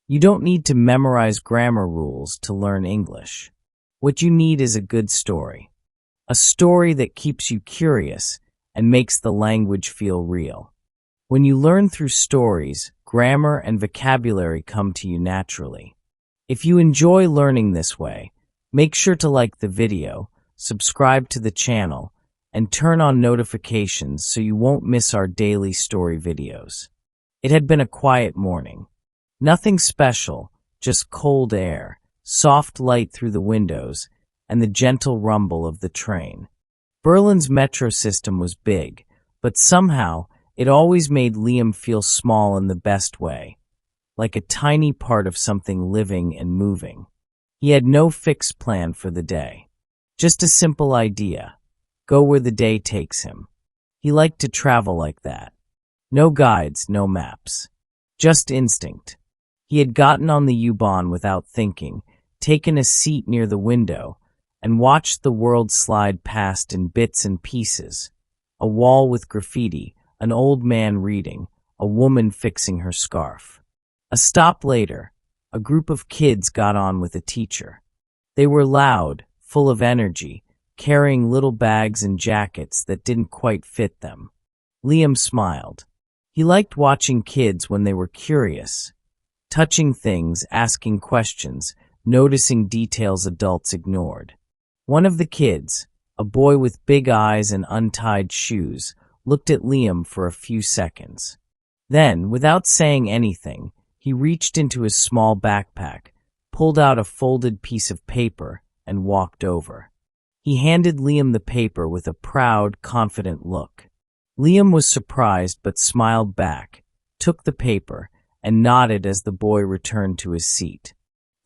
You don't need to memorize grammar rules to learn English. What you need is a good story. A story that keeps you curious and makes the language feel real. When you learn through stories, grammar and vocabulary come to you naturally. If you enjoy learning this way, make sure to like the video, subscribe to the channel, and turn on notifications so you won't miss our daily story videos. It had been a quiet morning. Nothing special, just cold air, soft light through the windows, and the gentle rumble of the train. Berlin's metro system was big, but somehow it always made Liam feel small in the best way, like a tiny part of something living and moving. He had no fixed plan for the day. Just a simple idea. Go where the day takes him. He liked to travel like that. No guides, no maps. Just instinct. He had gotten on the U-Bahn without thinking, taken a seat near the window, and watched the world slide past in bits and pieces. A wall with graffiti, an old man reading, a woman fixing her scarf. A stop later, a group of kids got on with a teacher. They were loud, full of energy, carrying little bags and jackets that didn't quite fit them. Liam smiled. He liked watching kids when they were curious, touching things, asking questions, noticing details adults ignored. One of the kids, a boy with big eyes and untied shoes, looked at Liam for a few seconds. Then, without saying anything, he reached into his small backpack, pulled out a folded piece of paper, and walked over. He handed Liam the paper with a proud, confident look. Liam was surprised but smiled back, took the paper, and nodded as the boy returned to his seat.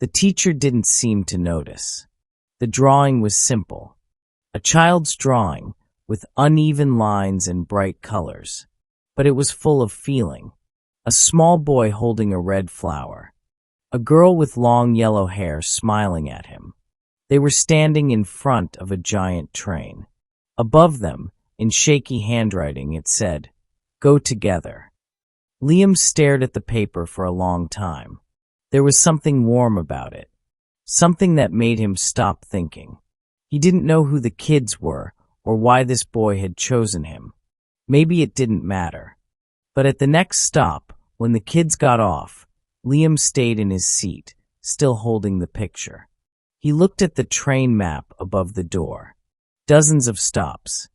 The teacher didn't seem to notice. The drawing was simple. A child's drawing, with uneven lines and bright colors. But it was full of feeling. A small boy holding a red flower. A girl with long yellow hair smiling at him. They were standing in front of a giant train. Above them, in shaky handwriting, it said, "Go together." Liam stared at the paper for a long time. There was something warm about it. Something that made him stop thinking. He didn't know who the kids were or why this boy had chosen him. Maybe it didn't matter. But at the next stop, when the kids got off, Liam stayed in his seat, still holding the picture. He looked at the train map above the door. Dozens of stops.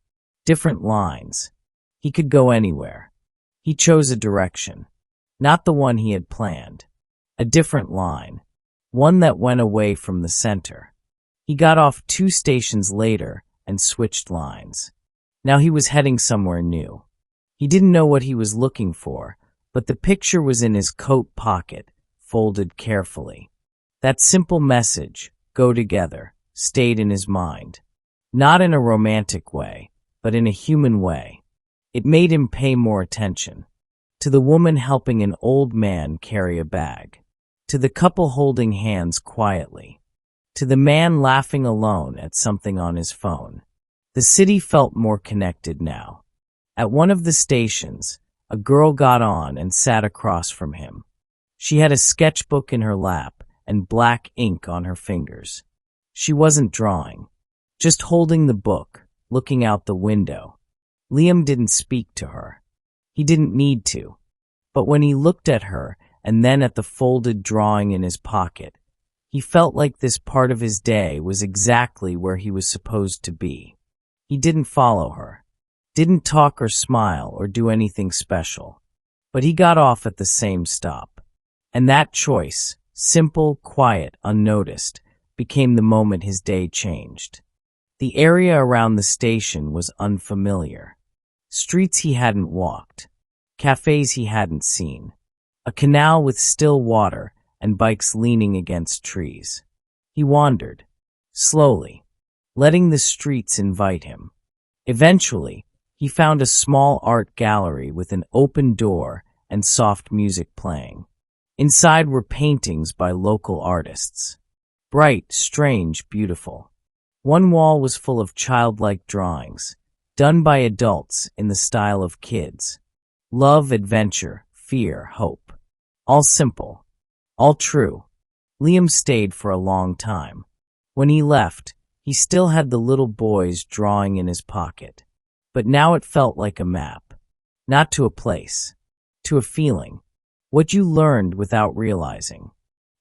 Different lines. He could go anywhere. He chose a direction. Not the one he had planned. A different line. One that went away from the center. He got off 2 stations later and switched lines. Now he was heading somewhere new. He didn't know what he was looking for, but the picture was in his coat pocket, folded carefully. That simple message, "Go together," stayed in his mind. Not in a romantic way, but in a human way. It made him pay more attention. To the woman helping an old man carry a bag. To the couple holding hands quietly. To the man laughing alone at something on his phone. The city felt more connected now. At one of the stations, a girl got on and sat across from him. She had a sketchbook in her lap and black ink on her fingers. She wasn't drawing, just holding the book, looking out the window. Liam didn't speak to her. He didn't need to. But when he looked at her and then at the folded drawing in his pocket, he felt like this part of his day was exactly where he was supposed to be. He didn't follow her, didn't talk or smile or do anything special, but he got off at the same stop. And that choice, simple, quiet, unnoticed, became the moment his day changed. The area around the station was unfamiliar. Streets he hadn't walked, cafes he hadn't seen, a canal with still water and bikes leaning against trees. He wandered, slowly, letting the streets invite him. Eventually, he found a small art gallery with an open door and soft music playing. Inside were paintings by local artists. Bright, strange, beautiful. One wall was full of childlike drawings, done by adults in the style of kids. Love, adventure, fear, hope. All simple. All true. Liam stayed for a long time. When he left, he still had the little boy's drawing in his pocket. But now it felt like a map. Not to a place, to a feeling. What you learned without realizing.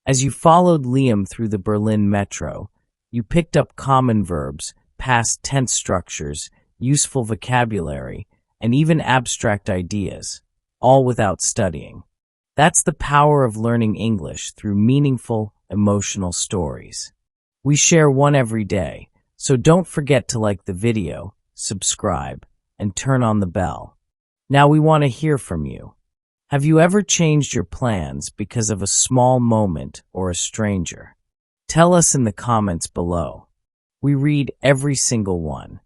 As you followed Liam through the Berlin metro, you picked up common verbs, past tense structures, useful vocabulary, and even abstract ideas, all without studying. That's the power of learning English through meaningful, emotional stories. We share one every day, so don't forget to like the video, subscribe, and turn on the bell. Now we want to hear from you. Have you ever changed your plans because of a small moment or a stranger? Tell us in the comments below. We read every single one.